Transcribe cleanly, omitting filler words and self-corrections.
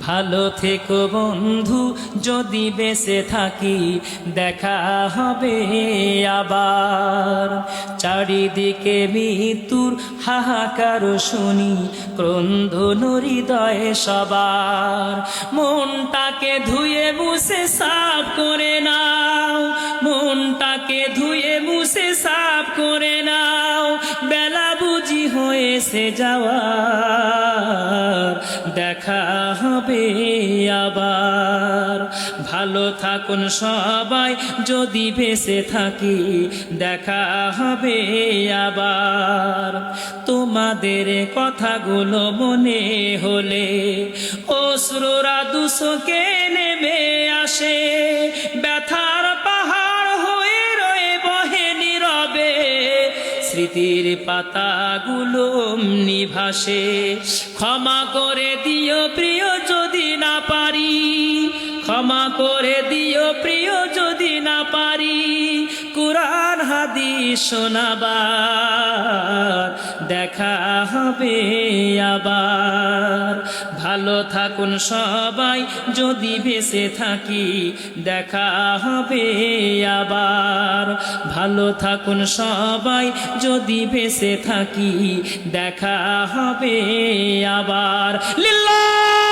ভালো থেকো বন্ধু, যদি বেঁচে থাকি দেখা হবে আবার। চারিদিকে মৃত্যুর হাহাকার শুনি, ক্রন্দন হৃদয়ে সবার। মনটাকে ধুয়ে মুছে সাফ করে নাও, মনটাকে ধুয়ে মুছে সাফ করে নাও, বেলা বুঝি হয়েছে যাওয়ার, দেখা হবে আবার। ভালো থাকুন সবাই, যদি বেঁচে থাকি দেখা হবে আবার। তোমাদের কথাগুলো মনে হলে অশ্রুরা দুচোখে নেমে আসে, ব্যথার পাহাড় হয়ে রয়ে বহে নীরবে, স্মৃতির পাতাগুলো নিভাসে। ক্ষমা করে দিও প্রিয় যদি না পারি, ক্ষমা করে দিও প্রিয় যদি না পারি, কুরআন হাদিস শোনাবার, দেখা হবে আবার। ভালো থাকুন সবাই, যদি বেঁচে থাকি দেখা হবে আবার। ভালো থাকুন সবাই, যদি বেঁচে থাকি দেখা হবে আবার। লিল্লাহ।